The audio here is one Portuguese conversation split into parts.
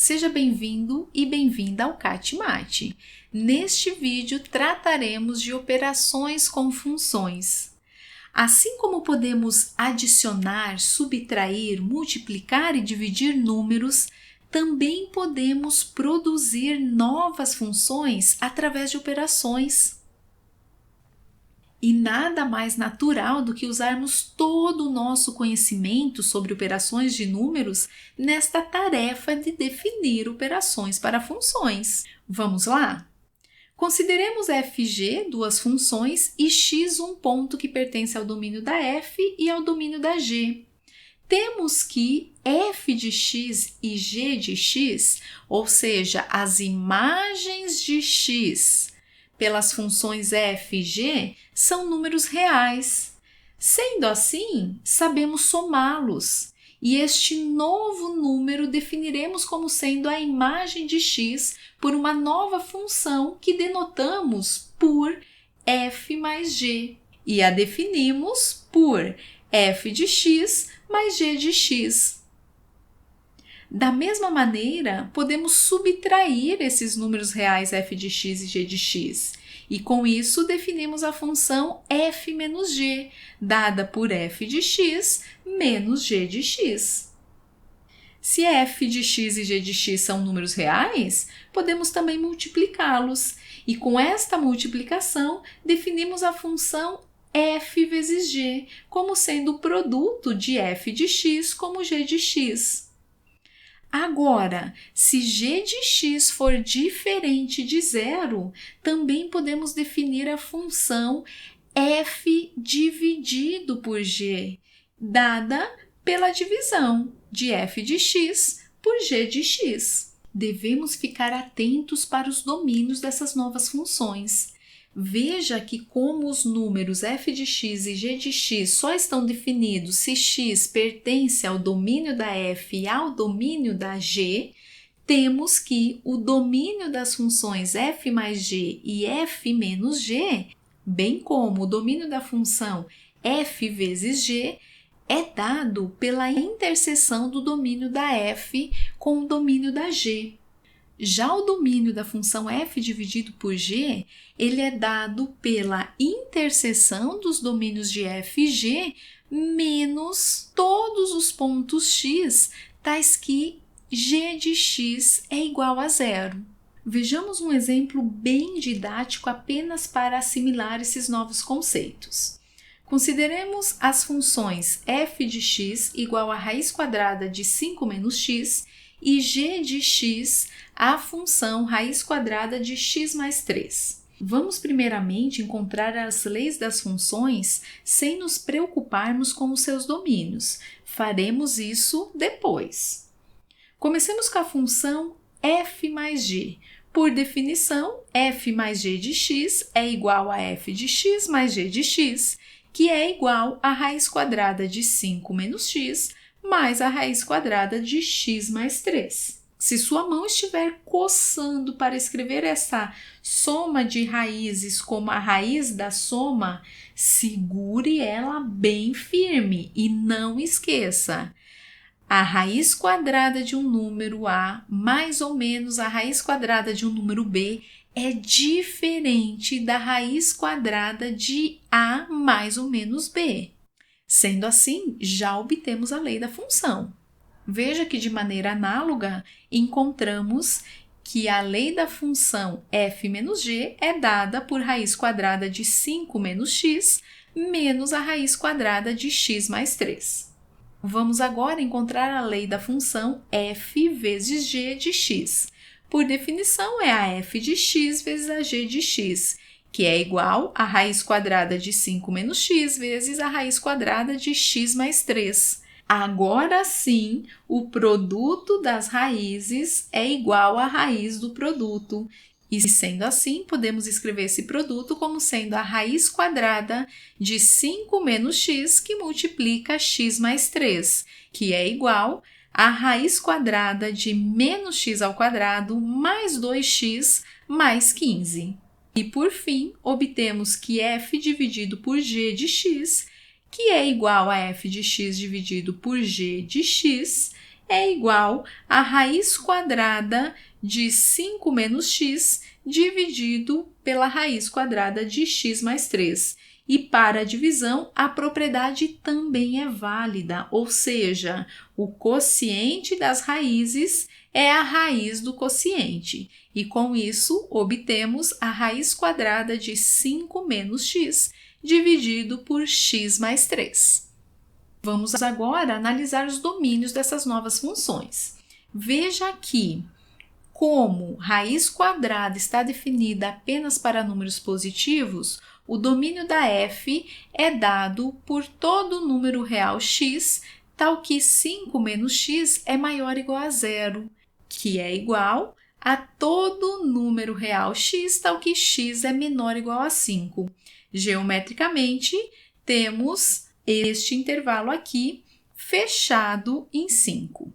seja bem-vindo e bem-vinda ao CatMate. Neste vídeo trataremos de operações com funções. Assim como podemos adicionar, subtrair, multiplicar e dividir números, também podemos produzir novas funções através de operações. E nada mais natural do que usarmos todo o nosso conhecimento sobre operações de números nesta tarefa de definir operações para funções. Vamos lá? Consideremos fg duas funções e x um ponto que pertence ao domínio da f e ao domínio da g. Temos que f de x e g de x, ou seja, as imagens de x, pelas funções f e g, são números reais. Sendo assim, sabemos somá-los, e este novo número definiremos como sendo a imagem de x por uma nova função que denotamos por f mais g, e a definimos por f de x mais g de x. Da mesma maneira, podemos subtrair esses números reais f de x e g de x, e com isso definimos a função f menos g, dada por f de x menos g de x. Se f de x e g de x são números reais, podemos também multiplicá-los, e com esta multiplicação definimos a função f vezes g, como sendo o produto de f de x como g de x. Agora, se g de x for diferente de zero, também podemos definir a função f dividido por g, dada pela divisão de f de x por g de x. Devemos ficar atentos para os domínios dessas novas funções. Veja que como os números f de x e g de x só estão definidos se x pertence ao domínio da f e ao domínio da g, temos que o domínio das funções f mais g e f menos g, bem como o domínio da função f vezes g, é dado pela interseção do domínio da f com o domínio da g. Já o domínio da função f dividido por g, ele é dado pela interseção dos domínios de f e g menos todos os pontos x, tais que g de x é igual a zero. Vejamos um exemplo bem didático apenas para assimilar esses novos conceitos. Consideremos as funções f de x igual a raiz quadrada de 5 menos x e g de x a função raiz quadrada de x mais 3. Vamos primeiramente encontrar as leis das funções sem nos preocuparmos com os seus domínios. Faremos isso depois. Comecemos com a função f mais g. Por definição, f mais g de x é igual a f de x mais g de x, que é igual a raiz quadrada de 5 menos x mais a raiz quadrada de x mais 3. Se sua mão estiver coçando para escrever essa soma de raízes como a raiz da soma, segure ela bem firme e não esqueça. A raiz quadrada de um número A mais ou menos a raiz quadrada de um número B é diferente da raiz quadrada de A mais ou menos B. Sendo assim, já obtemos a lei da função. Veja que de maneira análoga, encontramos que a lei da função f menos g é dada por raiz quadrada de 5 menos x menos a raiz quadrada de x mais 3. Vamos agora encontrar a lei da função f vezes g de x. Por definição, é a f de x vezes a g de x, que é igual a raiz quadrada de 5 menos x vezes a raiz quadrada de x mais 3. Agora sim, o produto das raízes é igual à raiz do produto. E sendo assim, podemos escrever esse produto como sendo a raiz quadrada de 5 menos x que multiplica x mais 3, que é igual a raiz quadrada de menos x ao quadrado mais 2x mais 15. E por fim, obtemos que f dividido por g de x, que é igual a f de x dividido por g de x, é igual à raiz quadrada de 5 menos x dividido pela raiz quadrada de x mais 3. E para a divisão, a propriedade também é válida, ou seja, o quociente das raízes é a raiz do quociente. E com isso, obtemos a raiz quadrada de 5 menos x dividido por x mais 3. Vamos agora analisar os domínios dessas novas funções. Veja que, como raiz quadrada está definida apenas para números positivos, o domínio da f é dado por todo número real x, tal que 5 menos x é maior ou igual a zero, que é igual a todo número real x, tal que x é menor ou igual a 5. Geometricamente, temos este intervalo aqui fechado em 5.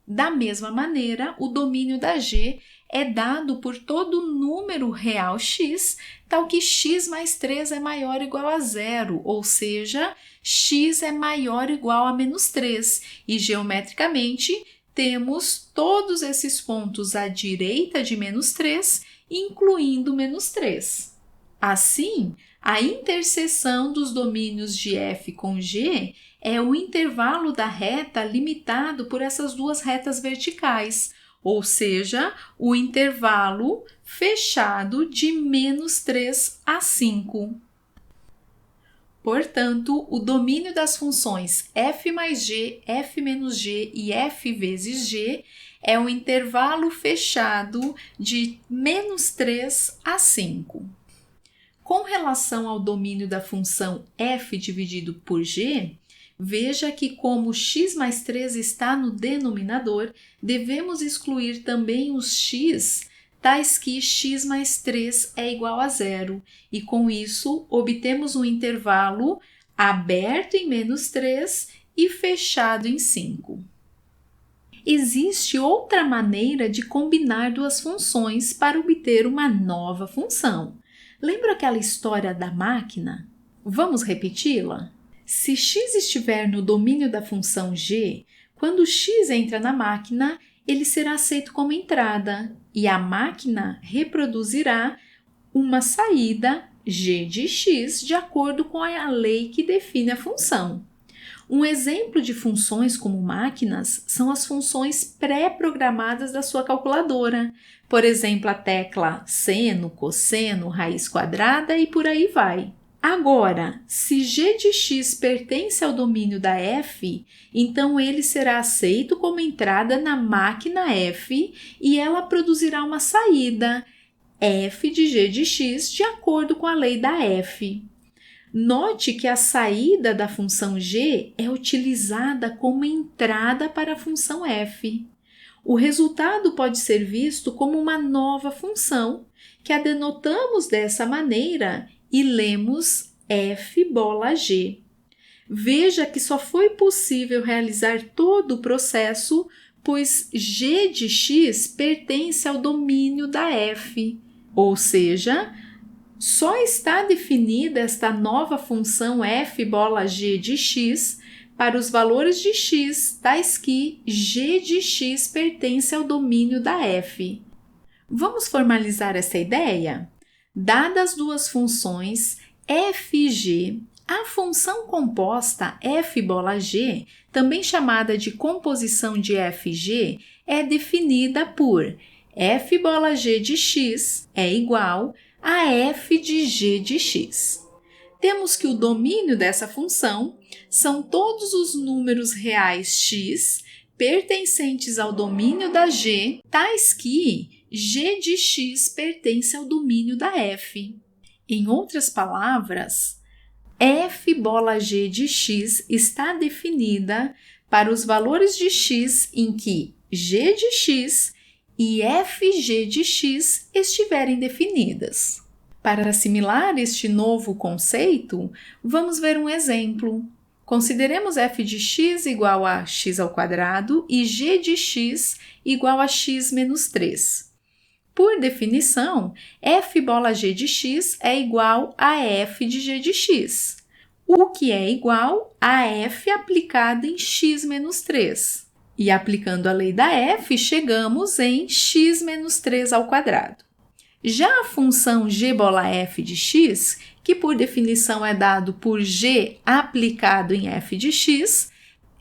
Da mesma maneira, o domínio da g é dado por todo número real x, tal que x mais 3 é maior ou igual a zero, ou seja, x é maior ou igual a menos 3. E geometricamente, temos todos esses pontos à direita de menos 3, incluindo menos 3. Assim, a interseção dos domínios de f com g é o intervalo da reta limitado por essas duas retas verticais, ou seja, o intervalo fechado de menos 3 a 5. Portanto, o domínio das funções f mais g, f menos g e f vezes g é o intervalo fechado de menos 3 a 5. Com relação ao domínio da função f dividido por g, veja que como x mais 3 está no denominador, devemos excluir também os x, tais que x mais 3 é igual a zero. E com isso, obtemos um intervalo aberto em menos 3 e fechado em 5. Existe outra maneira de combinar duas funções para obter uma nova função. Lembra aquela história da máquina? Vamos repeti-la? Se x estiver no domínio da função g, quando x entra na máquina, ele será aceito como entrada e a máquina reproduzirá uma saída g de x de acordo com a lei que define a função. Um exemplo de funções como máquinas são as funções pré-programadas da sua calculadora. Por exemplo, a tecla seno, cosseno, raiz quadrada e por aí vai. Agora, se g de x pertence ao domínio da f, então ele será aceito como entrada na máquina f e ela produzirá uma saída, f de g de x, de acordo com a lei da f. Note que a saída da função g é utilizada como entrada para a função f. O resultado pode ser visto como uma nova função, que a denotamos dessa maneira e lemos f bola g. Veja que só foi possível realizar todo o processo, pois g de x pertence ao domínio da f, ou seja, só está definida esta nova função f bola g de x para os valores de x, tais que g de x pertence ao domínio da f. Vamos formalizar essa ideia? Dadas duas funções f e g, a função composta f bola g, também chamada de composição de f e g, é definida por f bola g de x é igual a f de g de x. Temos que o domínio dessa função são todos os números reais x pertencentes ao domínio da g, tais que g de x pertence ao domínio da f. Em outras palavras, f bola g de x está definida para os valores de x em que g de x e fg de x estiverem definidas. Para assimilar este novo conceito, vamos ver um exemplo. Consideremos f de x igual a x ao quadrado e g de x igual a x menos 3. Por definição, f bola g de x é igual a f de g de x, o que é igual a f aplicada em x menos 3. E aplicando a lei da f, chegamos em x menos 3 ao quadrado. Já a função g bola f de x, que por definição é dado por g aplicado em f de x,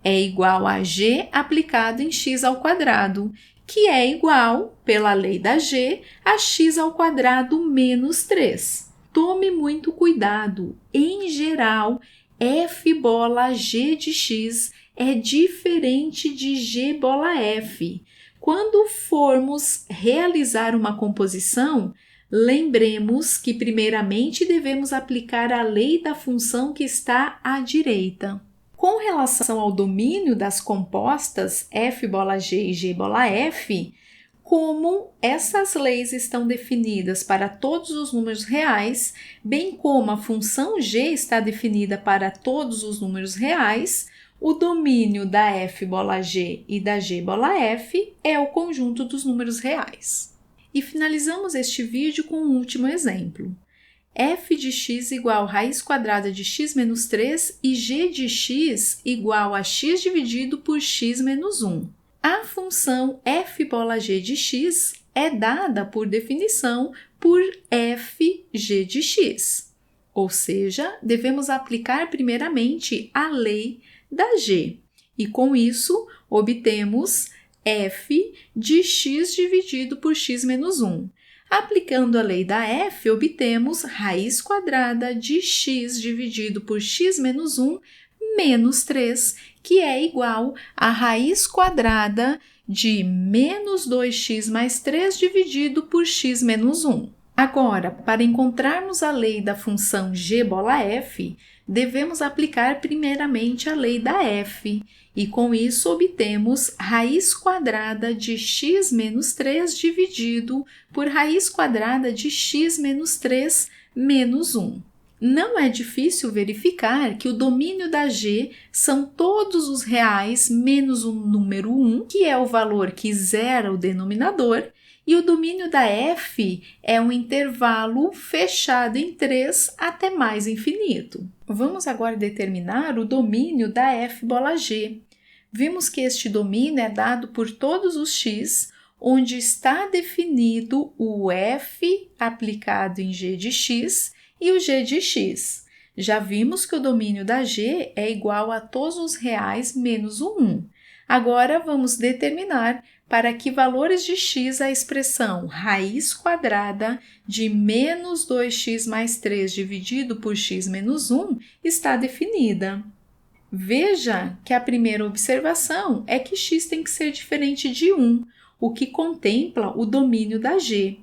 é igual a g aplicado em x ao quadrado, que é igual, pela lei da g, a x ao quadrado menos 3. Tome muito cuidado. Em geral, f bola g de x é diferente de g bola f. Quando formos realizar uma composição, lembremos que primeiramente devemos aplicar a lei da função que está à direita. Com relação ao domínio das compostas f bola g e g bola f, como essas leis estão definidas para todos os números reais, bem como a função g está definida para todos os números reais, o domínio da f bola g e da g bola f é o conjunto dos números reais. E finalizamos este vídeo com um último exemplo. F de x igual raiz quadrada de x menos 3 e g de x igual a x dividido por x menos 1. A função f bola g de x é dada, por definição, por f g de x. Ou seja, devemos aplicar primeiramente a lei da g. E com isso, obtemos f de x dividido por x menos 1. Aplicando a lei da f, obtemos raiz quadrada de x dividido por x menos 1 menos 3, que é igual a raiz quadrada de menos 2x mais 3 dividido por x menos 1. Agora, para encontrarmos a lei da função g bola f, devemos aplicar primeiramente a lei da f, e com isso obtemos raiz quadrada de x menos 3 dividido por raiz quadrada de x menos 3 menos 1. Não é difícil verificar que o domínio da g são todos os reais menos o número 1, que é o valor que zera o denominador, e o domínio da f é um intervalo fechado em 3 até mais infinito. Vamos agora determinar o domínio da f bola g. Vimos que este domínio é dado por todos os x, onde está definido o f aplicado em g de x e o g de x. Já vimos que o domínio da g é igual a todos os reais menos o 1. Agora, vamos determinar para que valores de x a expressão raiz quadrada de menos 2x mais 3 dividido por x menos 1 está definida. Veja que a primeira observação é que x tem que ser diferente de 1, o que contempla o domínio da g.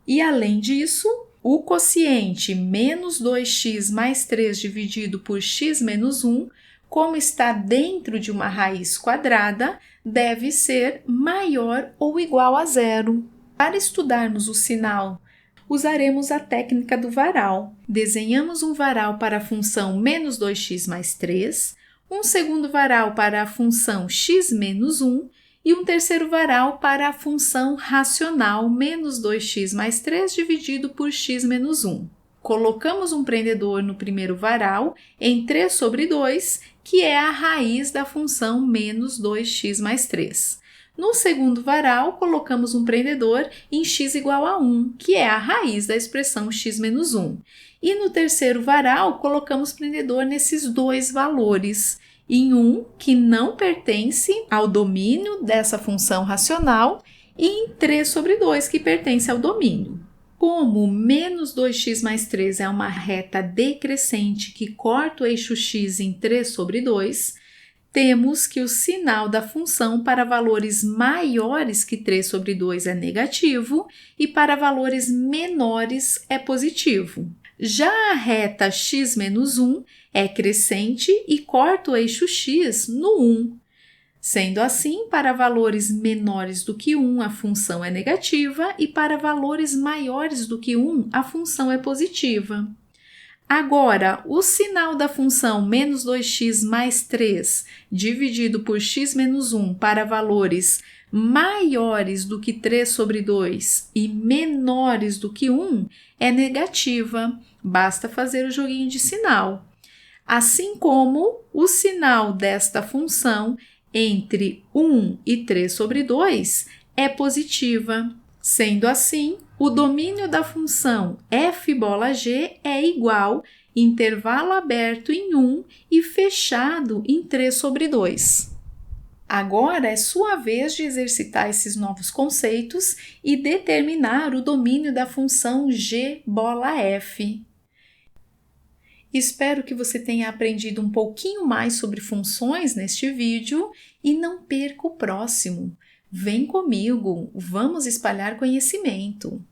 E, além disso, o quociente menos 2x mais 3 dividido por x menos 1, como está dentro de uma raiz quadrada, deve ser maior ou igual a zero. Para estudarmos o sinal, usaremos a técnica do varal. Desenhamos um varal para a função menos 2x mais 3, um segundo varal para a função x menos 1 e um terceiro varal para a função racional menos 2x mais 3 dividido por x menos 1. Colocamos um prendedor no primeiro varal em 3 sobre 2, que é a raiz da função menos 2x mais 3. No segundo varal, colocamos um prendedor em x igual a 1, que é a raiz da expressão x menos 1. E no terceiro varal, colocamos prendedor nesses dois valores, em um que não pertence ao domínio dessa função racional e em 3 sobre 2, que pertence ao domínio. Como menos 2x mais 3 é uma reta decrescente que corta o eixo x em 3 sobre 2, temos que o sinal da função para valores maiores que 3 sobre 2 é negativo e para valores menores é positivo. Já a reta x menos 1 é crescente e corta o eixo x no 1. Sendo assim, para valores menores do que 1, a função é negativa e para valores maiores do que 1, a função é positiva. Agora, o sinal da função menos 2x mais 3 dividido por x menos 1 para valores maiores do que 3 sobre 2 e menores do que 1 é negativa, basta fazer o joguinho de sinal. Assim como o sinal desta função entre 1 e 3 sobre 2 é positiva. Sendo assim, o domínio da função f bola g é igual intervalo aberto em 1 e fechado em 3 sobre 2. Agora é sua vez de exercitar esses novos conceitos e determinar o domínio da função g bola f. Espero que você tenha aprendido um pouquinho mais sobre funções neste vídeo e não perca o próximo. Vem comigo, vamos espalhar conhecimento!